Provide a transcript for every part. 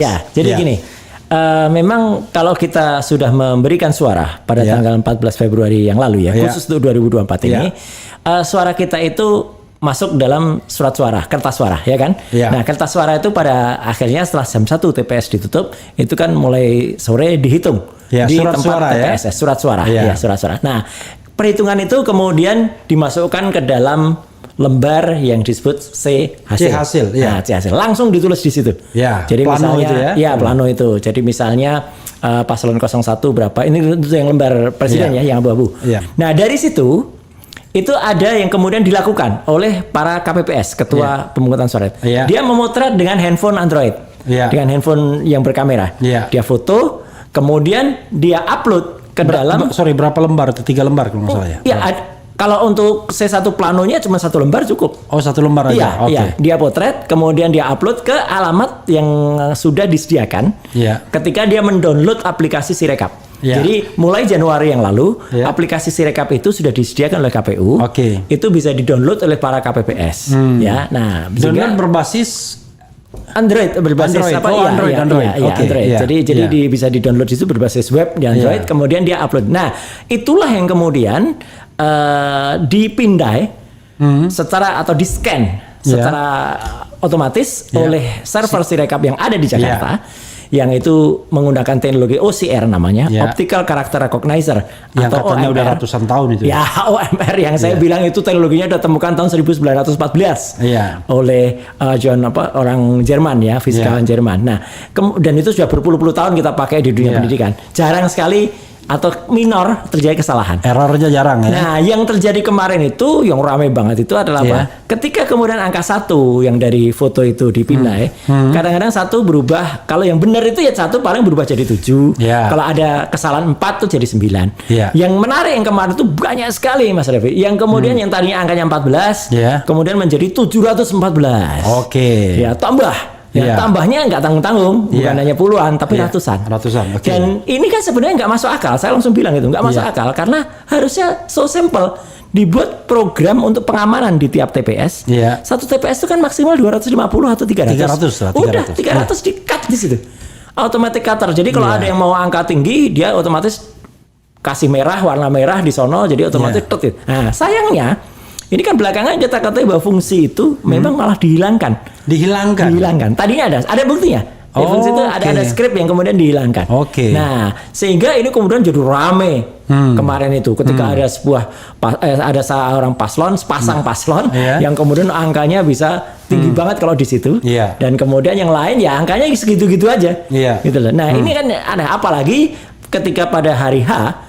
Ya, jadi gini. Memang kalau kita sudah memberikan suara pada tanggal 14 Februari yang lalu ya, khusus untuk 2024 ini, suara kita itu masuk dalam surat suara, kertas suara, ya kan? Nah, kertas suara itu pada akhirnya setelah jam 1 TPS ditutup, itu kan mulai sore dihitung di surat tempat suara, TPS, surat suara, ya surat suara. Nah, perhitungan itu kemudian dimasukkan ke dalam lembar yang disebut C hasil. Nah, C hasil langsung ditulis di situ. Jadi plano misalnya, itu plano itu. Jadi misalnya paslon 01 berapa? Ini itu yang lembar presiden yang abu-abu. Nah, dari situ itu ada yang kemudian dilakukan oleh para KPPS, ketua pemungutan suara. Dia memotret dengan handphone Android, dengan handphone yang berkamera. Dia foto, kemudian dia upload ke dalam. Berapa lembar? 3 lembar kalau nggak salah ya. Kalau untuk C1 planonya cuma 1 lembar cukup. Oh, 1 lembar aja. Iya. Dia potret, kemudian dia upload ke alamat yang sudah disediakan. Ketika dia mendownload aplikasi Sirekap. Jadi mulai Januari yang lalu, aplikasi Sirekap itu sudah disediakan oleh KPU. Itu bisa didownload oleh para KPPS. Ya, nah, download berbasis Android berbasis Android. Android. Jadi bisa di-download itu berbasis web di Android, kemudian dia upload. Nah, itulah yang kemudian dipindai secara atau di-scan secara otomatis oleh server Sirekap yang ada di Jakarta. Yang itu menggunakan teknologi OCR namanya, Optical Character Recognizer, yang atau katanya OMR. udah ratusan tahun itu. Ya, OMR yang saya bilang itu teknologinya udah temukan tahun 1914 oleh orang Jerman ya, fisikawan Jerman. Nah, dan itu sudah berpuluh-puluh tahun kita pakai di dunia pendidikan. Jarang sekali atau minor terjadi kesalahan. Errornya jarang ya. Nah, yang terjadi kemarin itu yang ramai banget itu adalah apa? Ketika kemudian angka 1 yang dari foto itu dipindai, kadang-kadang 1 berubah. Kalau yang benar itu ya 1 paling berubah jadi 7. Kalau ada kesalahan 4 tuh jadi 9. Yang menarik yang kemarin itu banyak sekali Mas Revi. Yang kemudian yang tadinya angkanya 14, kemudian menjadi 714. Ya, tambah. Tambahnya nggak tanggung-tanggung, bukan hanya puluhan, tapi ratusan. Dan ini kan sebenarnya nggak masuk akal. Saya langsung bilang itu nggak masuk akal karena harusnya so simple. Dibuat program untuk pengamanan di tiap TPS. Satu TPS itu kan maksimal 250 atau 300. Udah 300 di-cut di situ. Automatic cutter. Jadi kalau ada yang mau angka tinggi, dia otomatis kasih merah, warna merah di sono, jadi otomatis tut. Nah, sayangnya ini kan belakangan kita katakan bahwa fungsi itu memang malah dihilangkan. Tadinya ada buktinya. Fungsi itu ada skrip yang kemudian dihilangkan. Nah, sehingga ini kemudian jadi rame kemarin itu ketika ada seorang paslon, sepasang paslon yang kemudian angkanya bisa tinggi banget kalau di situ. Dan kemudian yang lain ya angkanya segitu-gitu aja. Gitu loh. Nah, ini kan aneh, apalagi ketika pada hari H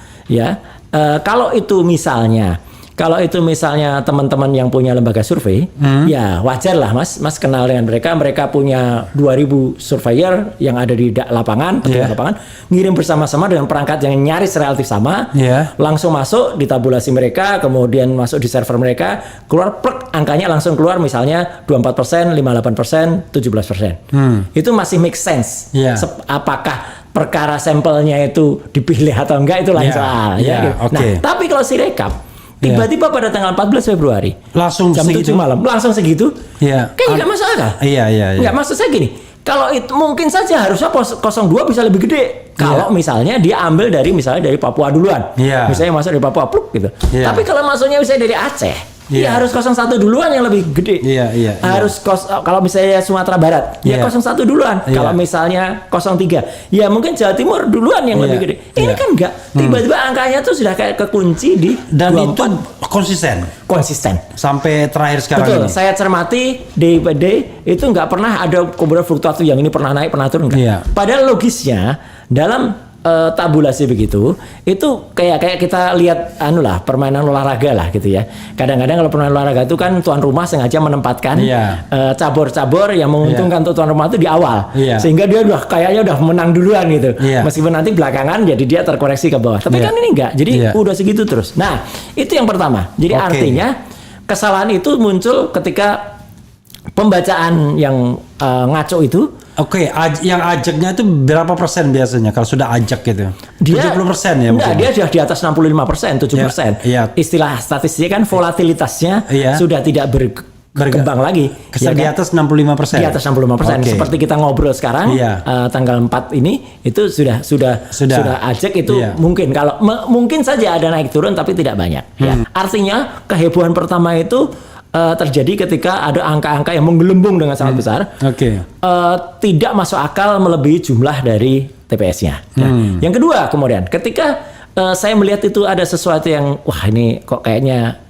kalau itu misalnya teman-teman yang punya lembaga survei, ya wajar lah Mas kenal dengan mereka. Mereka punya 2000 surveyor yang ada di lapangan, lapangan, ngirim bersama-sama dengan perangkat yang nyaris relatif sama, langsung masuk di tabulasi mereka, kemudian masuk di server mereka, keluar angkanya langsung keluar misalnya 24%, 58%, 17%. Itu masih make sense. Apakah perkara sampelnya itu dipilih atau enggak itu lain soal. Nah, tapi kalau Sirekap tiba-tiba pada tanggal 14 Februari langsung jam 7 malam langsung segitu, kayaknya nggak masuk akal. Nggak, maksud saya gini, kalau itu mungkin saja harusnya 02 bisa lebih gede kalau misalnya dia ambil dari Papua duluan, misalnya masuk dari Papua gitu. Tapi kalau masuknya misalnya dari Aceh, harus 01 duluan yang lebih gede. Harus kalau misalnya Sumatera Barat, 01 duluan. Kalau misalnya 03, ya mungkin Jawa Timur duluan yang lebih gede. Ini kan enggak. Tiba-tiba angkanya tuh sudah kayak kekunci di dan 24. itu konsisten sampai terakhir sekarang. Betul, ini. saya cermati day by day itu nggak pernah ada kemudian fluktuasi yang ini pernah naik pernah turun enggak. Padahal logisnya dalam tabulasi begitu itu kayak kita lihat permainan olahraga lah gitu ya. Kadang-kadang kalau permainan olahraga itu kan tuan rumah sengaja menempatkan cabur-cabur yang menguntungkan untuk tuan rumah itu di awal, sehingga dia kayaknya udah menang duluan gitu. Meskipun nanti belakangan jadi dia terkoreksi ke bawah. Tapi kan ini enggak. Jadi udah segitu terus. Nah, itu yang pertama. Jadi artinya kesalahan itu muncul ketika pembacaan yang ngaco itu. Yang ajaknya itu berapa persen biasanya kalau sudah ajak gitu? 70% ya? Enggak, dia sudah di atas 65%, 7%. Istilah statistiknya kan volatilitasnya sudah tidak berkembang lagi. Di atas 65%. Di atas 65%. Seperti kita ngobrol sekarang, tanggal 4 ini itu sudah ajak itu mungkin kalau mungkin saja ada naik turun tapi tidak banyak. Ya. Artinya kehebohan pertama itu terjadi ketika ada angka-angka yang menggelembung dengan sangat besar. Tidak masuk akal melebihi jumlah dari TPS-nya. Nah, yang kedua kemudian ketika saya melihat itu ada sesuatu yang wah ini kok kayaknya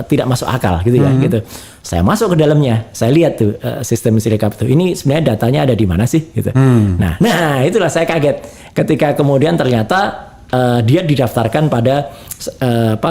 tidak masuk akal gitu ya gitu. Saya masuk ke dalamnya, saya lihat tuh sistem Sirekap tuh. Ini sebenarnya datanya ada di mana sih gitu. Nah, itulah saya kaget ketika kemudian ternyata dia didaftarkan pada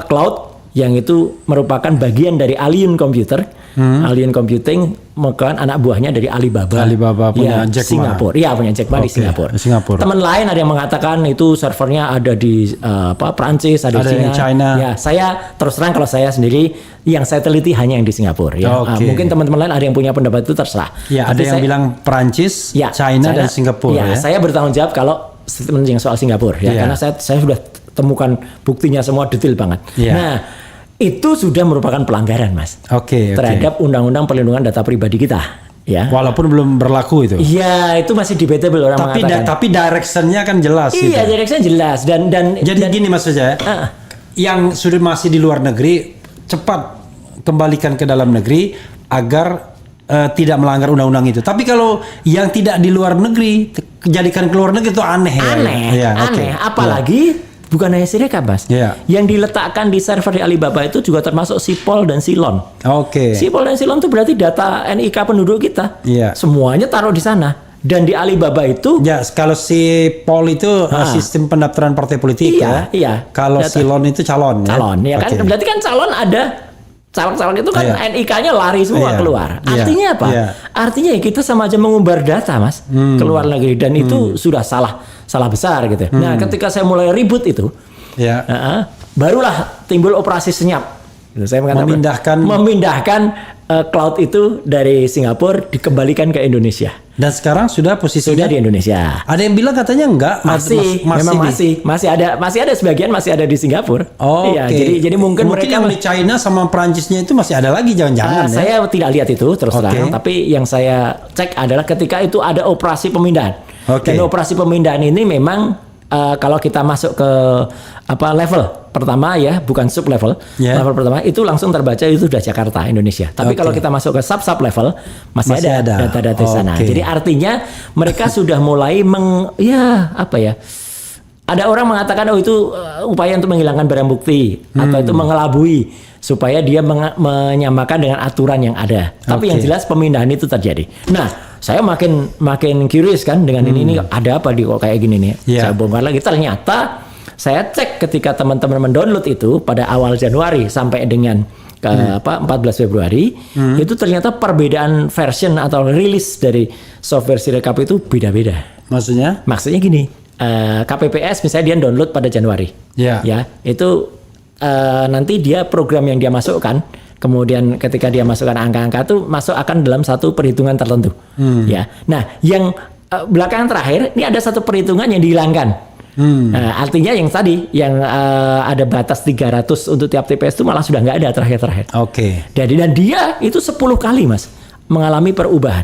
cloud yang itu merupakan bagian dari Alien Computer. Alien Computing merupakan anak buahnya dari Alibaba punya Jack Ma. Singapura. Iya, punya Jack Ma di Singapura. Teman lain ada yang mengatakan itu servernya ada di Prancis, ada di China. Ya, saya terus terang kalau saya sendiri yang saya teliti hanya yang di Singapura ya. Mungkin teman-teman lain ada yang punya pendapat itu terserah. Ya, ada yang bilang Prancis, China dan Singapura ya. Saya bertanggung jawab kalau statement yang soal Singapura ya, karena saya sudah temukan buktinya semua detail banget. Nah, itu sudah merupakan pelanggaran, Mas. Terhadap Undang-Undang Perlindungan Data Pribadi kita. Ya. Walaupun belum berlaku itu. Iya, itu masih debatable orang mengatakan. Tapi directionnya kan jelas. Iya, directionnya jelas dan jadi gini Mas Fajar, yang sudah masih di luar negeri cepat kembalikan ke dalam negeri agar tidak melanggar undang-undang itu. Tapi kalau yang tidak di luar negeri jadikan ke luar negeri itu aneh. Aneh. Apalagi bukan hanya Sirekap, Mas. Yang diletakkan di server di Alibaba itu juga termasuk Sipol dan Silon. Sipol dan Silon itu berarti data NIK penduduk kita. Semuanya taruh di sana. Dan di Alibaba itu kalau Sipol itu sistem pendaftaran partai politik Kalau Silon itu calon ya kan. Berarti kan calon ada calon itu kan NIK-nya lari semua keluar. Artinya apa? Artinya kita sama aja mengumbar data, Mas, ke luar negeri dan itu sudah salah besar gitu. Nah, ketika saya mulai ribut itu, barulah timbul operasi senyap. Saya memindahkan cloud itu dari Singapura dikembalikan ke Indonesia. Dan sekarang sudah posisinya di Indonesia. Ada yang bilang katanya enggak, masih ada sebagian masih ada di Singapura. Jadi mungkin mereka yang di China sama Perancisnya itu masih ada lagi jangan-jangan. Saya tidak lihat itu terus terang, tapi yang saya cek adalah ketika itu ada operasi pemindahan. Dan operasi pemindahan ini memang kalau kita masuk ke level pertama ya, bukan sub level. Level pertama itu langsung terbaca itu sudah Jakarta, Indonesia. Tapi kalau kita masuk ke sub level masih ada data-data di sana. Jadi artinya mereka sudah mulai ada orang mengatakan itu upaya untuk menghilangkan barang bukti atau itu mengelabui supaya dia menyamakan dengan aturan yang ada. Tapi yang jelas pemindahan itu terjadi. Nah, saya makin curious kan dengan ini ada apa di kok kayak gini nih. Saya bongkar lagi, ternyata saya cek ketika teman-teman mendownload itu pada awal Januari sampai dengan 14 Februari itu ternyata perbedaan version atau rilis dari software Sirekap itu beda-beda. Maksudnya gini, KPPS misalnya dia download pada Januari. Ya, itu nanti dia program yang dia masukkan, kemudian ketika dia masukkan angka-angka itu masuk akan dalam satu perhitungan tertentu. Ya. Nah, yang belakangan terakhir ini ada satu perhitungan yang dihilangkan. Artinya yang tadi yang ada batas 300 untuk tiap TPS itu malah sudah nggak ada terakhir-terakhir. Dan dia itu 10 kali, Mas, mengalami perubahan.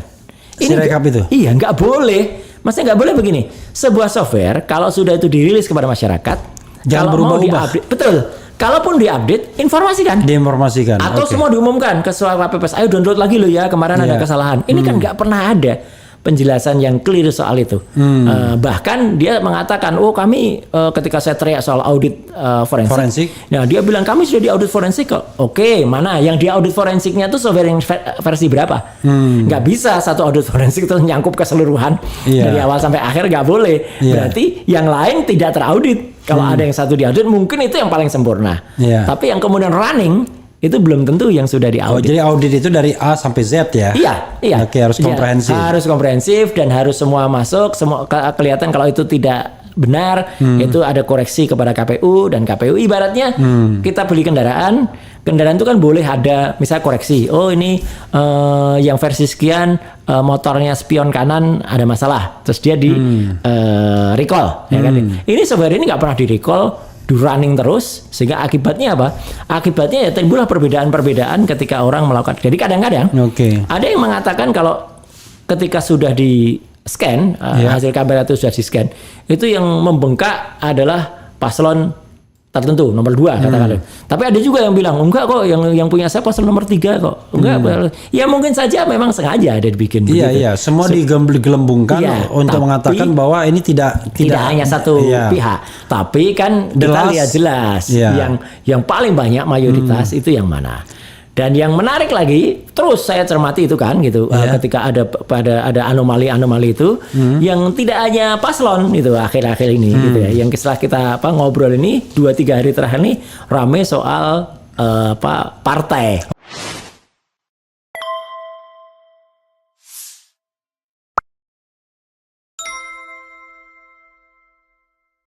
Sirekap itu? Iya, nggak boleh. Maksudnya nggak boleh begini. Sebuah software kalau sudah itu dirilis kepada masyarakat, jangan berubah-ubah. Betul. Kalaupun diupdate, informasikan. Diinformasikan. Atau semua diumumkan ke seluruh KPPS. Ayo download lagi loh ya, kemarin ada kesalahan. Ini kan nggak pernah ada penjelasan yang clear soal itu. Bahkan dia mengatakan, kami ketika saya teriak soal audit forensik. Nah, dia bilang kami sudah di audit forensik kok. Oke, mana yang di audit forensiknya tuh software yang versi berapa? Nggak bisa satu audit forensik terus nyangkup keseluruhan dari awal sampai akhir, nggak boleh. Berarti yang lain tidak teraudit. Kalau ada yang satu diaudit, mungkin itu yang paling sempurna. Tapi yang kemudian running itu belum tentu yang sudah diaudit. Jadi audit itu dari A sampai Z ya? Iya. Harus komprehensif. Harus komprehensif dan harus semua masuk, semua kelihatan kalau itu tidak benar, itu ada koreksi kepada KPU dan KPU ibaratnya kita beli kendaraan itu kan boleh ada misalnya koreksi. Ini yang versi sekian motornya spion kanan ada masalah, terus dia di recall, ya kan? Ini software ini nggak pernah di recall running terus, sehingga akibatnya apa? Akibatnya ya timbullah perbedaan-perbedaan ketika orang melakukan. Jadi kadang-kadang ada yang mengatakan kalau ketika sudah di scan, hasil kamera itu sudah di scan, itu yang membengkak adalah paslon tertentu, nomor 2 katakanlah. Tapi ada juga yang bilang enggak kok, yang punya saya paslon nomor 3 kok. Enggak, ya mungkin saja memang sengaja ada dibikin. Iya, semua digelembungkan untuk mengatakan bahwa ini tidak hanya satu pihak. Tapi kan kita lihat jelas yang paling banyak mayoritas itu yang mana. Dan yang menarik lagi, terus saya cermati itu kan gitu, ketika ada anomali-anomali itu yang tidak hanya paslon itu akhir-akhir ini gitu ya. Yang setelah kita ngobrol ini 2-3 hari terakhir ini rame soal partai.